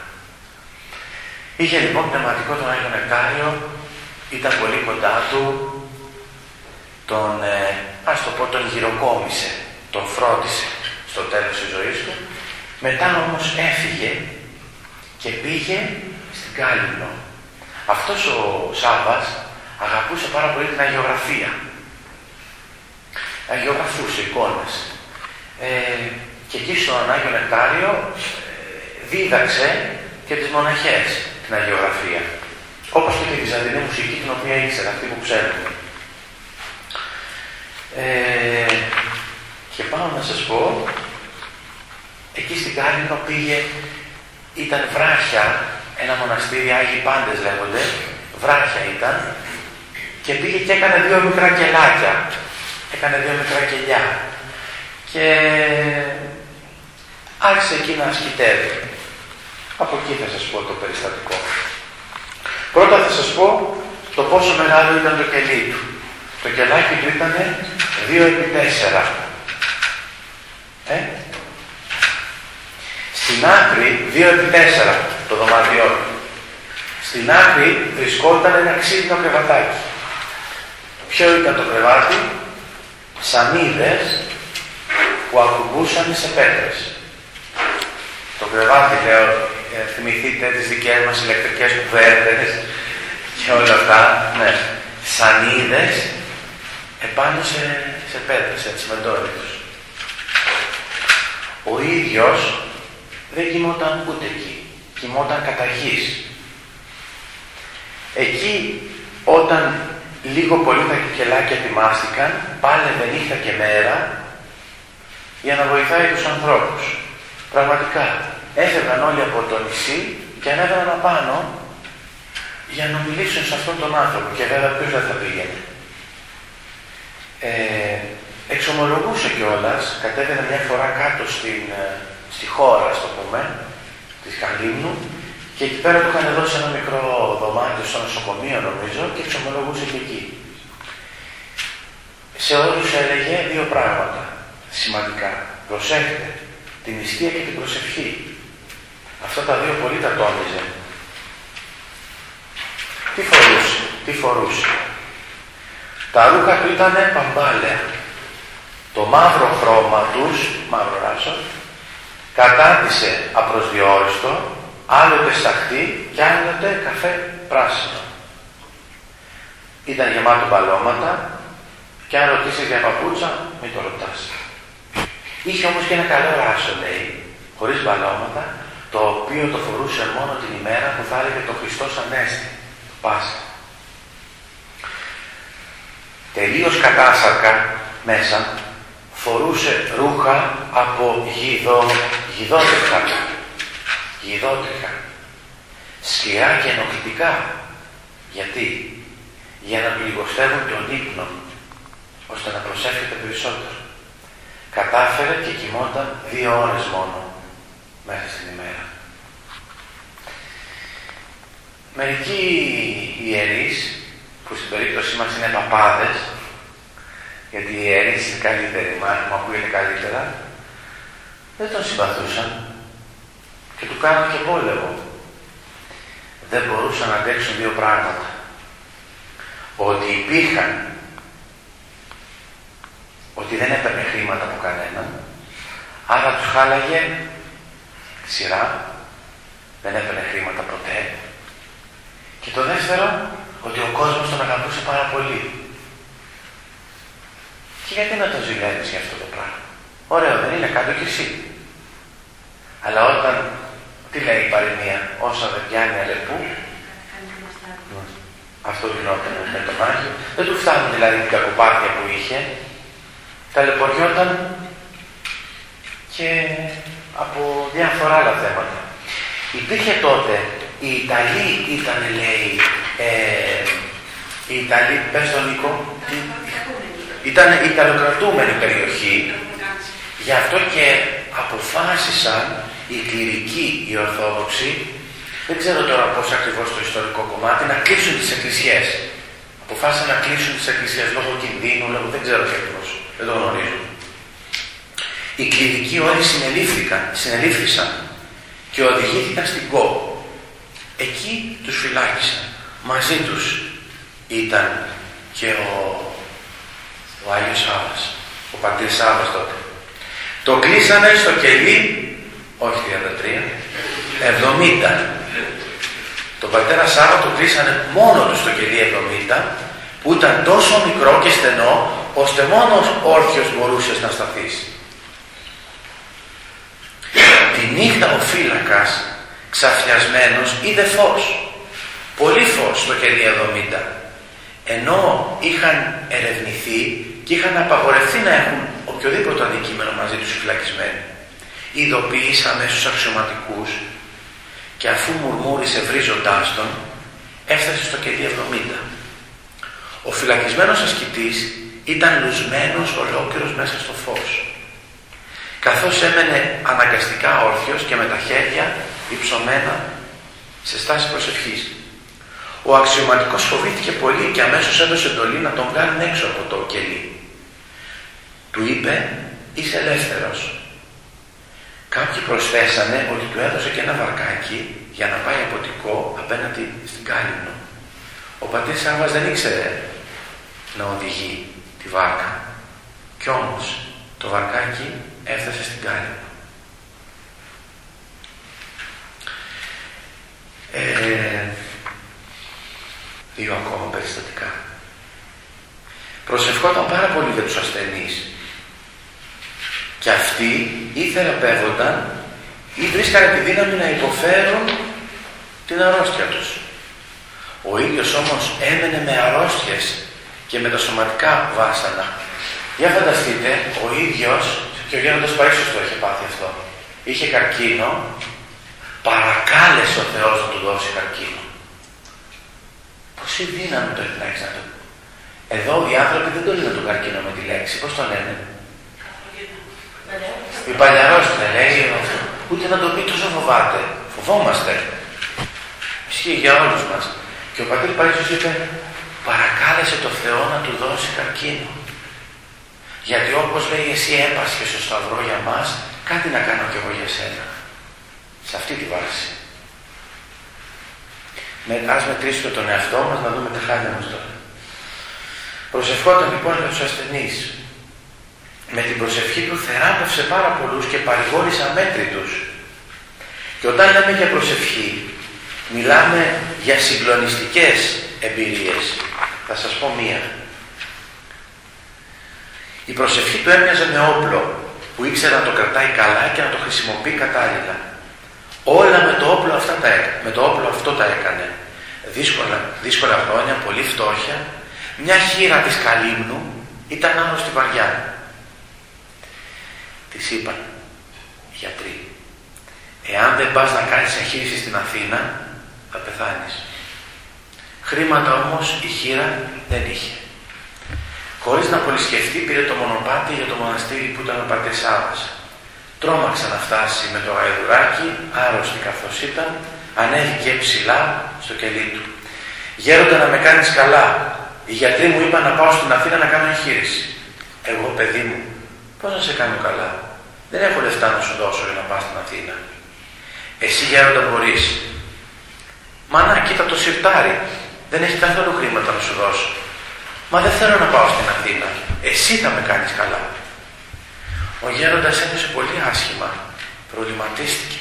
Είχε λοιπόν πνευματικό τον Άγιο Νεκτάριο, ήταν πολύ κοντά του, τον γυροκόμισε, τον φρόντισε στο τέλος της ζωής του. Μετά όμως έφυγε και πήγε στην Κάλυμνο. Αυτός ο Σάββας αγαπούσε πάρα πολύ την αγιογραφία. Αγιογραφούσε εικόνες. Και εκεί στον Άγιο Νεκτάριο δίδαξε και τις μοναχές την αγιογραφία. Όπως και τη βυζαντινή μουσική, την οποία ήξερα, αυτή που ξέρουμε. Και πάω να σας πω, εκεί στην Κάλυμνο πήγε, ήταν βράχια, ένα μοναστήρι, Άγιοι Πάντες λέγονται, βράχια ήταν, και πήγε και έκανε 2 μικρά κελάκια. Έκανε 2 μικρά κελιά. Και άρχισε εκεί να ασκητεύει. Από εκεί θα σας πω το περιστατικό. Πρώτα θα σας πω το πόσο μεγάλο ήταν το κελί του. Το κελάκι του ήταν 2x4. Στην άκρη 2x4 το δωμάτιό του. Στην άκρη βρισκόταν ένα ξύλινο κρεβατάκι. Ποιο ήταν το κρεβάτι? Σανίδες που ακουμπούσαν σε πέτρες. Το κρεβάτι, λέω, θυμηθείτε τις δικές μας ηλεκτρικές κουβέρτες και όλα αυτά. Ναι. Σανίδες επάνω σε πέτρες, έτσι, με ντόρικους. Ο ίδιος δεν κοιμόταν ούτε εκεί. Κοιμόταν κατά γης. Εκεί, όταν λίγο πολύ τα κελάκια ετοιμάστηκαν, πάλευε νύχτα και μέρα για να βοηθάει τους ανθρώπους. Πραγματικά, έφευγαν όλοι από το νησί και ανέβαιναν απάνω για να μιλήσουν σε αυτόν τον άνθρωπο. Και βέβαια ποιος δεν θα πήγαινε. Εξομολογούσε κιόλας, κατέβαινε μια φορά κάτω στη χώρα, ας το πούμε, της Καλύμνου, και εκεί πέρα του είχαν δώσει ένα μικρό δωμάτιο στο νοσοκομείο, νομίζω, και εξομολογούσε και εκεί. Σε όλους έλεγε 2 πράγματα σημαντικά. Προσέχετε την νηστεία και την προσευχή. Αυτά τα 2 πολύ τα τόνιζε. Τι φορούσε? Τα ρούχα του ήταν παμπάλαια. Το μαύρο χρώμα τους, μαύρο ράσο, κατάντησε απροσδιόριστο, άλλοτε σταχτή και άλλοτε καφέ πράσινο. Ήταν γεμάτο μπαλώματα και αν ρωτήσεις για παπούτσα, μην το ρωτάς. Είχε όμως και ένα καλό ράσο, λέει, χωρίς μπαλώματα, το οποίο το φορούσε μόνο την ημέρα που θα έλεγε το Χριστός Ανέστη, το Πάσχα. Τελείως κατάσαρκα μέσα φορούσε ρούχα από γιδότριχα, σκληρά και ενοχλητικά. Γιατί? Για να του λιγοστεύουν τον ύπνο, ώστε να προσεύχεται περισσότερο. Κατάφερε και κοιμόταν 2 ώρες μόνο μέσα στην ημέρα. Μερικοί ιερείς, που στην περίπτωση μας είναι παπάδες, γιατί οι ιερείς είναι καλύτεροι, μου ακούγεται καλύτερα, δεν τον συμπαθούσαν και του κάνουν και πόλεμο. Δεν μπορούσαν να αντέξουν 2 πράγματα. Ότι υπήρχαν, ότι δεν έπαιρνε χρήματα από κανέναν, άρα τους χάλαγε σειρά, δεν έπαιρνε χρήματα ποτέ. Και το δεύτερο, ότι ο κόσμος τον αγαπούσε πάρα πολύ. Και γιατί να τον ζηλεύεις για αυτό το πράγμα? Ωραίο, δεν είναι, κάτω κι εσύ. Αλλά όταν, τι λέει η παροιμία, όσα δεν πιάνει αλεπού, αυτό γινόταν με τον Άγιο, δεν του φτάνουν δηλαδή την κακοπάθεια που είχε, ταλαιπωριόταν και από διάφορα άλλα θέματα. Υπήρχε τότε, οι Ιταλοί ήταν, λέει, οι Ιταλοί, πες τον Νίκο, ήταν η ιταλοκρατούμενη περιοχή, γι' αυτό και αποφάσισαν οι κληρικοί, οι Ορθόδοξοι, δεν ξέρω τώρα πώς ακριβώς το ιστορικό κομμάτι, να κλείσουν τις εκκλησιές. Αποφάσισαν να κλείσουν τις εκκλησιές λόγω κινδύνου, δεν ξέρω τι ακριβώς, δεν το γνωρίζω. Οι κληρικοί όλοι συνελήφθησαν και οδηγήθηκαν στην Κο. Εκεί τους φυλάκισαν. Μαζί τους ήταν και ο Άγιος Σάββας, ο πατήρ Σάββας τότε. Το κλείσανε στο κελί, όχι 33, 70. Τον πατέρα Σάββα το κλείσανε μόνο του στο κελί 70, που ήταν τόσο μικρό και στενό, ώστε μόνος όρθιος μπορούσες να σταθείς. Τη νύχτα ο φύλακας, ξαφιασμένος, είδε φως. Πολύ φως στο κελί 70. Ενώ είχαν ερευνηθεί και είχαν απαγορευτεί να έχουν οποιοδήποτε αντικείμενο μαζί τους οι φυλακισμένοι. Ειδοποίησε αμέσως αξιωματικούς και αφού μουρμούρισε βρίζοντάς τον, έφτασε στο κελί 70. Ο φυλακισμένος ασκητής ήταν λουσμένος ολόκληρος μέσα στο φως, καθώς έμενε αναγκαστικά όρθιος και με τα χέρια υψωμένα σε στάση προσευχής. Ο αξιωματικός φοβήθηκε πολύ και αμέσως έδωσε εντολή να τον βγάλουν έξω από το κελί. Του είπε, είσαι ελεύθερος. Κάποιοι προσθέσανε ότι του έδωσε και ένα βαρκάκι για να πάει από την Κο απέναντι στην Κάλυμνο. Ο πατήρ Σάββας δεν ήξερε να οδηγεί τη βάρκα. Κι όμως το βαρκάκι έφτασε στην Κάλυμνο. Δύο ακόμα περιστατικά. Προσευχόταν πάρα πολύ για τους ασθενείς. Και αυτοί ή θεραπεύονταν ή βρίσκανε τη δύναμη να υποφέρουν την αρρώστια τους. Ο ίδιος όμως έμενε με αρρώστιες και με τα σωματικά βάσανα. Για φανταστείτε, ο ίδιος, και ο Γέροντας Παΐσιος το είχε πάθει αυτό, είχε καρκίνο, παρακάλεσε ο Θεός να του δώσει καρκίνο. Πόση δύναμη το έχει να έχεις να το... Εδώ οι άνθρωποι δεν το λένε τον καρκίνο με τη λέξη, πώς το λένε? Η παλιαρρώστια λέει, ούτε να το πει τόσο φοβάται. Φοβόμαστε. Ισχύει για όλους μας. Και ο πατήρ Παΐσιος είπε, παρακάλεσε το Θεό να του δώσει καρκίνο. Γιατί όπως λέει εσύ έπασχες στο σταυρό για μας, κάτι να κάνω κι εγώ για σένα. Σε αυτή τη βάση. Ας μετρήσουμε τον εαυτό μας, να δούμε τα χάλια μας τώρα. Προσευχόταν λοιπόν για τους ασθενείς. Με την προσευχή του θεράπευσε πάρα πολλούς και παρηγόρησε αμέτρητους. Και όταν λέμε για προσευχή, μιλάμε για συγκλονιστικές εμπειρίες. Θα σας πω μία. Η προσευχή του έμοιαζε με όπλο που ήξερε να το κρατάει καλά και να το χρησιμοποιεί κατάλληλα. Όλα με το όπλο αυτό τα έκανε. Δύσκολα χρόνια, πολύ φτώχεια. Μια χήρα της Καλύμνου ήταν άρρωστη βαριά. Της είπαν οι γιατροί, εάν δεν πας να κάνεις εγχείρηση στην Αθήνα, θα πεθάνεις. Χρήματα όμως η χήρα δεν είχε. Χωρίς να πολυσκεφτεί, πήρε το μονοπάτι για το μοναστήρι που ήταν ο πατήρ Σάββας. Τρόμαξε να φτάσει με το γαϊδουράκι, άρρωστη καθώς ήταν, ανέβηκε ψηλά στο κελί του. Γέροντα, να με κάνεις καλά. Οι γιατροί μου είπαν να πάω στην Αθήνα να κάνω εγχείρηση. Εγώ, παιδί μου, πώς να σε κάνω καλά? Δεν έχω λεφτά να σου δώσω για να πας στην Αθήνα. Εσύ, γέροντα, μπορείς. Μανά, κοίτα το σιρτάρι. Δεν έχει καθόλου χρήματα να σου δώσω. Μα δεν θέλω να πάω στην Αθήνα. Εσύ θα με κάνεις καλά. Ο γέροντας ένιωσε πολύ άσχημα. Προβληματίστηκε.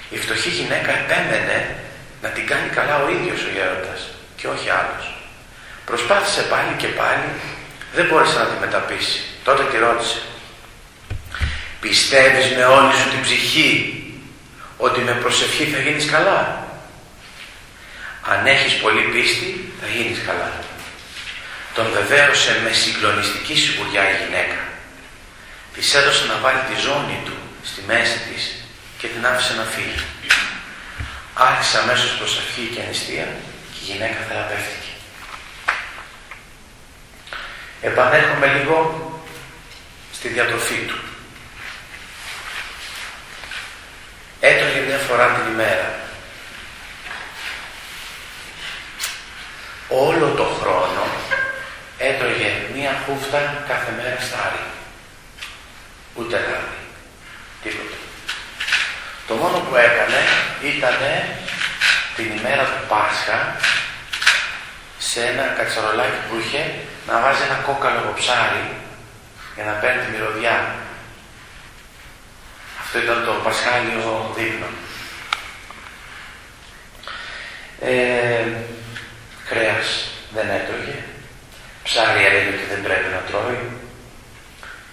Η φτωχή γυναίκα επέμενε να την κάνει καλά ο ίδιος ο γέροντας και όχι άλλος. Προσπάθησε πάλι και πάλι, δεν μπόρεσε να τη μεταπείσει. Τότε τη ρώτησε, πιστεύεις με όλη σου την ψυχή ότι με προσευχή θα γίνεις καλά? Αν έχεις πολύ πίστη θα γίνεις καλά. Τον βεβαίωσε με συγκλονιστική σιγουριά η γυναίκα. Της έδωσε να βάλει τη ζώνη του στη μέση της και την άφησε να φύγει. Άρχισε αμέσως προσευχή και νηστεία και η γυναίκα θεραπεύτηκε. Επανέρχομαι λίγο στη διατροφή του. Έτρωγε μια φορά την ημέρα. Όλο το χρόνο έτρωγε μία χούφτα κάθε μέρα στάρι. Ούτε λάδι. Τίποτα. Το μόνο που έκανε ήταν την ημέρα του Πάσχα σε ένα κατσαρολάκι που είχε να βάζει ένα κόκαλο από ψάρι για να παίρνει τη μυρωδιά. Αυτό ήταν το πασχάλιο δείπνο. Κρέας δεν έτρωγε, ψάρι έλεγε ότι δεν πρέπει να τρώει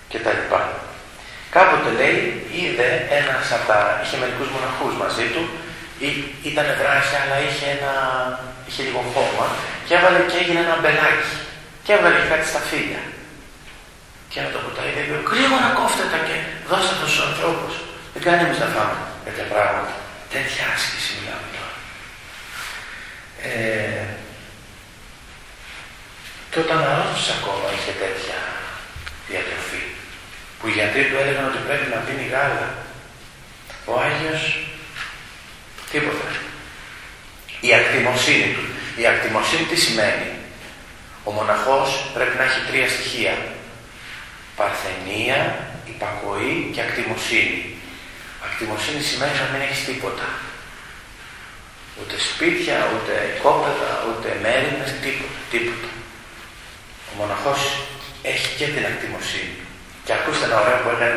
και τα λοιπά. Κάποτε λέει είδε ένας από τα, είχε μερικούς μοναχούς μαζί του, ήταν βράχια αλλά είχε λίγο χώμα και έβαλε και έγινε ένα μπελάκι και έβαλε κάτι στα φύλλα. Και ένα το κουτάει είπε γρήγορα κόφτε τα και δώστε τα στους ανθρώπους. Δεν κάνει εμείς να φάμε τέτοια πράγματα. Τέτοια άσκηση μιλάμε τώρα. Και όταν αρρώστησε ακόμα είχε τέτοια διατροφή που οι γιατροί του έλεγαν ότι πρέπει να πίνει γάλα. Ο Άγιος τίποτα. Η ακτιμοσύνη του. Η ακτιμοσύνη τι σημαίνει? Ο μοναχός πρέπει να έχει 3 στοιχεία. Παρθενία, υπακοή και ακτιμοσύνη. Ακτιμοσύνη σημαίνει να μην έχεις τίποτα. Ούτε σπίτια, ούτε οικόπεδα, ούτε μέρημνες, τίποτα. Ο μοναχός έχει και την ακτιμοσύνη. Και ακούστε ένα ωραίο που έκανε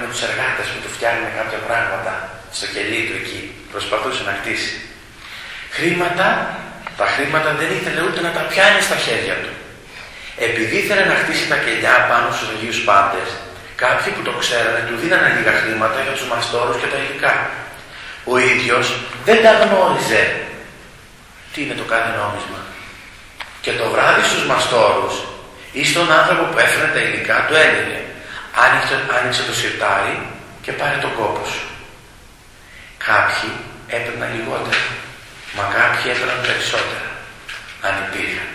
με τους εργάτες που του φτιάχνουν κάποια πράγματα στο κελί του εκεί. Προσπαθούσε να χτίσει. Τα χρήματα δεν ήθελε ούτε να τα πιάνει στα χέρια του. Επειδή ήθελε να χτίσει τα κελιά πάνω στους Αγίους Πάντες, κάποιοι που το ξέρανε του δίνανε λίγα χρήματα για τους μαστόρους και τα υλικά. Ο ίδιος δεν τα γνώριζε τι είναι το κάθε νόμισμα. Και το βράδυ στους μαστόρους ή στον άνθρωπο που έφερε τα υλικά του έλεγε άνοιξε το σιρτάρι και πάρε τον κόπο σου. Κάποιοι έπαιρναν λιγότερα, μα κάποιοι έπαιρναν περισσότερα, αν υπήρχαν.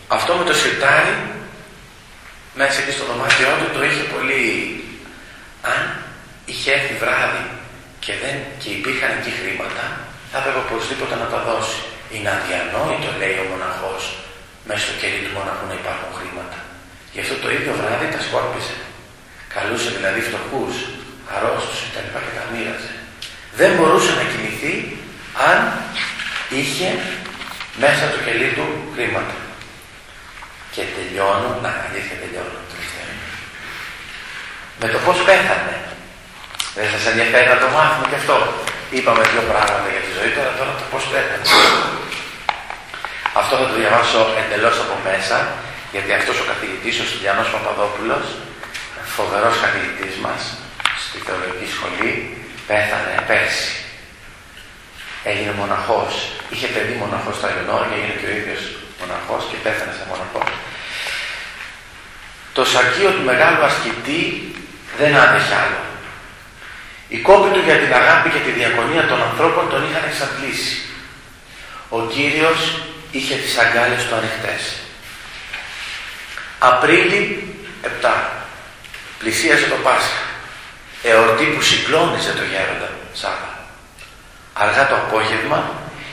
Αυτό με το σιρτάρι μέσα εκεί στο δωμάτιό του το είχε πολύ. Αν είχε έρθει βράδυ και υπήρχαν εκεί χρήματα, θα έπρεπε οπωσδήποτε να τα δώσει. Είναι αδιανόητο, λέει ο μοναχός, μέσα στο κελί του μοναχού να υπάρχουν χρήματα. Γι' αυτό το ίδιο βράδυ τα σκόρπιζε. Καλούσε δηλαδή φτωχούς, αρρώστους κτλ. Και τα μοίραζε. Δεν μπορούσε να κοιμηθεί αν είχε μέσα το κελί του χρήματα. Και τελειώνουν, αλήθεια τελειώνουν. Με το πώς πέθανε. Δεν σας ενδιαφέρει να το μάθουμε και αυτό. Είπαμε δύο πράγματα για τη ζωή, τώρα το πώς πέθανε. Αυτό θα το διαβάσω εντελώς από μέσα, γιατί αυτός ο καθηγητής, ο Στυλιανός Παπαδόπουλος, φοβερός καθηγητής μας στη θεολογική σχολή, πέθανε πέρσι. Έγινε μοναχός. Είχε παιδί μοναχός στα Ιωνόρια, έγινε και ο ίδιος μοναχός και πέθανε σε μοναχός. Το σακείο του μεγάλου ασκητή δεν άντεχε άλλο. Οι κόποι του για την αγάπη και τη διακονία των ανθρώπων τον είχαν εξαντλήσει. Ο Κύριος είχε τις αγκάλες του ανοιχτές. Απρίλη 7. Πλησίαζε το Πάσχα. Εορτή που συγκλώνιζε το γέροντα Σάβα. Αργά το απόγευμα,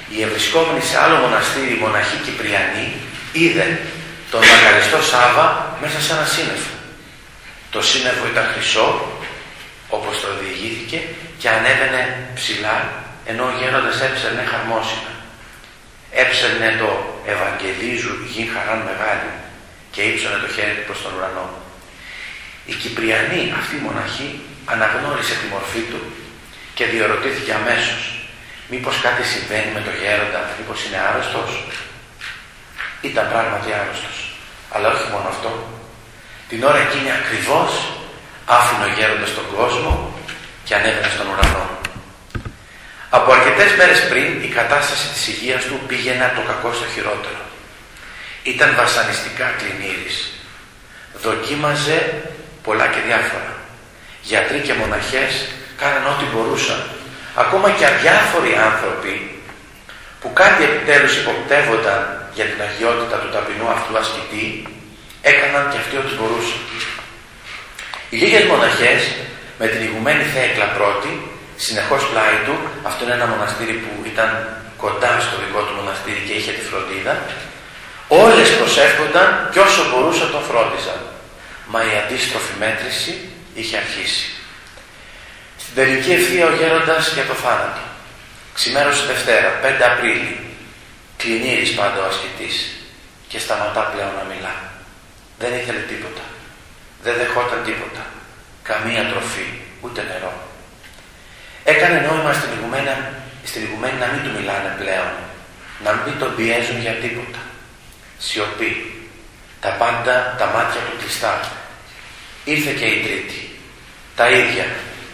η ευρισκόμενη σε άλλο μοναστήρι μοναχή Κυπριανή είδε τον μακαριστό Σάβα μέσα σε ένα σύννεφο. Το σύννεφο ήταν χρυσό, όπως το διηγήθηκε, και ανέβαινε ψηλά, ενώ ο γέροντας έψερνε χαρμόσυνα. Έψερνε το «Ευαγγελίζου γη χαράν μεγάλη» και ύψωνε το χέρι του προς τον ουρανό. Η Κυπριανή αυτή μοναχή αναγνώρισε τη μορφή του και διερωτήθηκε αμέσως, μήπως κάτι συμβαίνει με τον γέροντα, μήπως είναι άρρωστος. Ήταν πράγματι άρρωστος, αλλά όχι μόνο αυτό. Την ώρα εκείνη ακριβώς άφηνε ο γέροντας τον κόσμο και ανέβαινε στον ουρανό. Από αρκετές μέρες πριν η κατάσταση της υγείας του πήγαινε από το κακό στο χειρότερο. Ήταν βασανιστικά κλινήρης. Δοκίμαζε πολλά και διάφορα. Γιατροί και μοναχές κάναν ό,τι μπορούσαν. Ακόμα και αδιάφοροι άνθρωποι που κάτι επιτέλους υποπτεύονταν για την αγιότητα του ταπεινού αυτού ασκητή, έκαναν και αυτοί ό,τι μπορούσαν. Οι λίγες μοναχές με την ηγουμένη Θέκλα πρώτη, συνεχώς πλάι του, αυτό είναι ένα μοναστήρι που ήταν κοντά στο δικό του μοναστήρι και είχε τη φροντίδα, όλες προσεύχονταν και όσο μπορούσαν τον φρόντιζαν. Μα η αντίστροφη μέτρηση είχε αρχίσει. Στην τελική ευθεία ο γέροντας για το θάνατο. Ξημέρωσε Δευτέρα, 5 Απρίλη. Κλινήρης πάντα ο ασκητής και σταματά πλέον να μιλά. Δεν ήθελε τίποτα. Δεν δεχόταν τίποτα. Καμία τροφή, ούτε νερό. Έκανε νόημα στην ηγουμένη να μην του μιλάνε πλέον. Να μην τον πιέζουν για τίποτα. Σιωπή. Τα πάντα, τα μάτια του κλειστά. Ήρθε και η Τρίτη. Τα ίδια.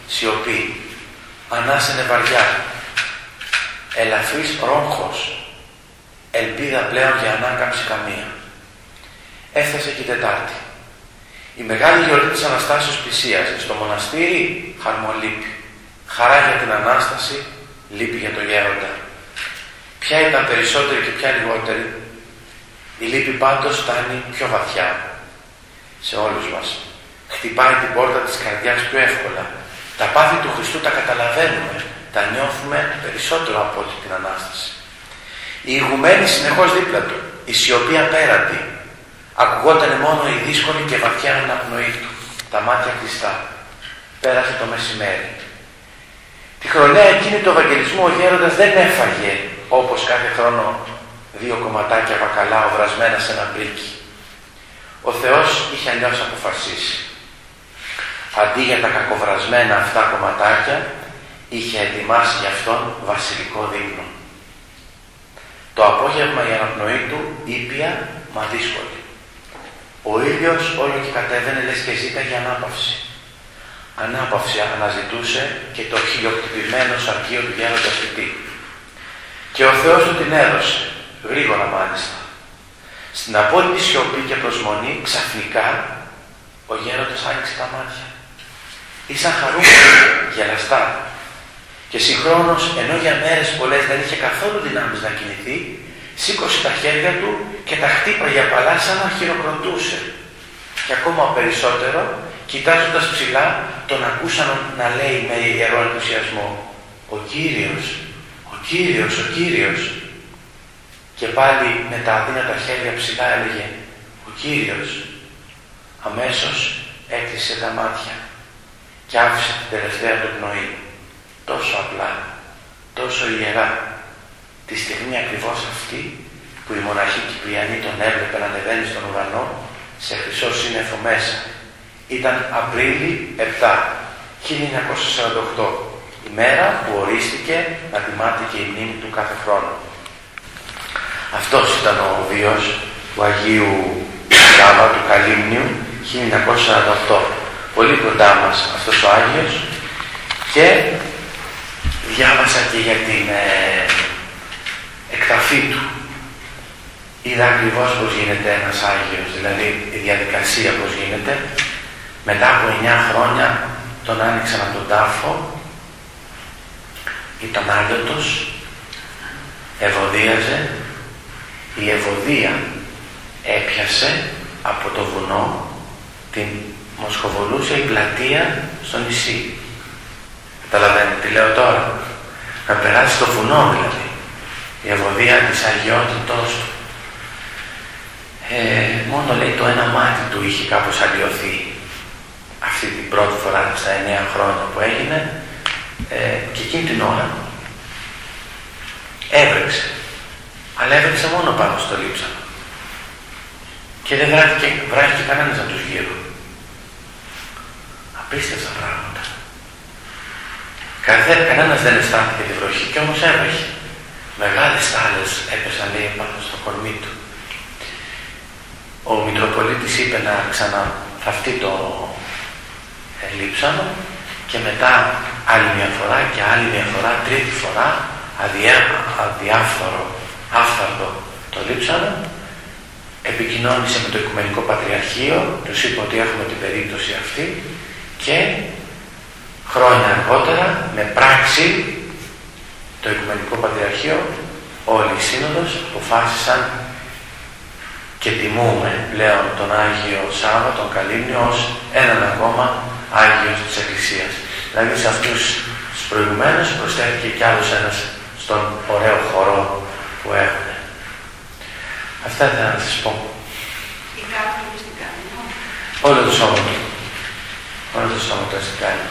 Σιωπή. Ανάσαινε βαριά. Ελαφρύς ρόγχος. Ελπίδα πλέον για ανάκαμψη καμία. Έφτασε και η Τετάρτη. Η μεγάλη γιορτή της Αναστάσεως πλησίαζε. Στο μοναστήρι χαρμολύπη. Χαρά για την Ανάσταση, λύπη για το γέροντα. Ποια ήταν περισσότερη και ποια λιγότερη. Η λύπη πάντως φτάνει πιο βαθιά σε όλους μας. Χτυπάει την πόρτα της καρδιάς πιο εύκολα. Τα πάθη του Χριστού τα καταλαβαίνουμε, τα νιώθουμε περισσότερο από ό,τι την Ανάσταση. Η ηγουμένη συνεχώς δίπλα του, η σιωπή απέραντη. Ακουγόταν μόνο η δύσκολη και βαθιά αναπνοή του, τα μάτια κλειστά. Πέρασε το μεσημέρι. Τη χρονιά εκείνη του Ευαγγελισμού ο γέροντας δεν έφαγε όπως κάθε χρόνο 2 κομματάκια βακαλάου βρασμένα σε ένα μπρίκι. Ο Θεός είχε αλλιώς αποφασίσει. Αντί για τα κακοβρασμένα αυτά κομματάκια, είχε ετοιμάσει για αυτόν βασιλικό δείπνο. Το απόγευμα η αναπνοή του ήπια μα δύσκολη. Ο ήλιος όλο και κατέβαινε λες και ζήταγε ανάπαυση. Ανάπαυση αναζητούσε και το χιλιοκτυπημένο σαρκείο του γέροντα ασκητή. Και ο Θεός του την έδωσε, γρήγορα μάλιστα. Στην απόλυτη σιωπή και προσμονή, ξαφνικά, ο γέροντας άνοιξε τα μάτια. Ήσαν χαρούμενοι, γελαστά. Και συγχρόνως, ενώ για μέρες πολλές δεν είχε καθόλου δυνάμεις να κινηθεί, σήκωσε τα χέρια του και τα χτύπαγε απαλά σαν να χειροκροτούσε. Και ακόμα περισσότερο, κοιτάζοντας ψηλά, τον ακούσαν να λέει με ιερό ενθουσιασμό «Ο Κύριος, ο Κύριος, ο Κύριος». Και πάλι με τα αδύνατα χέρια ψηλά έλεγε «Ο Κύριος». Αμέσως έκλεισε τα μάτια και άφησε την τελευταία του πνοή. Τόσο απλά, τόσο ιερά. τη στιγμή ακριβώς αυτή που η μοναχή Κυπριανή τον έβλεπε να ανεβαίνει στον ουρανό σε χρυσό σύννεφο μέσα. Ήταν Απρίλη 7, 1948, η μέρα που ορίστηκε να τιμάται και η μνήμη του κάθε χρόνο. Αυτός ήταν ο βίος του Αγίου Σάββα του Καλύμνιου 1948. Πολύ κοντά μας αυτός ο Άγιος, και διάβασα και για την εκταφή του. Είδα ακριβώς πώς γίνεται ένας Άγιος, δηλαδή η διαδικασία πώς γίνεται. Μετά από 9 χρόνια τον άνοιξαν από τον τάφο, ήταν άγιωτος, ευωδίαζε, η ευωδία έπιασε από το βουνό, την μοσχοβολούσε η πλατεία στο νησί. Καταλαβαίνετε τι λέω τώρα? Να περάσει στο βουνό δηλαδή, η ευωδία της αγιότητός του. Μόνο λέει το ένα μάτι του είχε κάπως αλλοιωθεί αυτή την πρώτη φορά στα 9 χρόνια που έγινε, και εκείνη την ώρα έβρεξε, αλλά έβρεξε μόνο πάνω στο λείψανο και δεν βράχηκε κανένας από τους γύρω. Απίστευτα πράγματα. Κανένας δεν αισθάνθηκε τη βροχή, και όμως έβρεχε. Μεγάλες στάλες έπεσαν, λέει, πάνω στο κορμί του. Ο Μητροπολίτης είπε να ξαναθαυτεί το λείψανο, και μετά άλλη μια φορά και άλλη μια φορά, τρίτη φορά, άφθαρτο το λείψανο. Επικοινώνησε με το Οικουμενικό Πατριαρχείο, τους είπε ότι έχουμε την περίπτωση αυτή, και χρόνια αργότερα, με πράξη, το Οικουμενικό Πατριαρχείο, όλη η Σύνοδος αποφάσισαν και τιμούμε πλέον τον Άγιο Σάββα, τον Καλύμνιο, ως έναν ακόμα Άγιος της Εκκλησίας. Δηλαδή σε αυτούς τους προηγουμένους προσθέθηκε κι άλλος ένας στον ωραίο χορό που έχουν. Αυτά ήθελα να σας πω. Η κάρτα στην κάνει. Όλο το σώμα του. Όλο το σώμα του στην κάνει.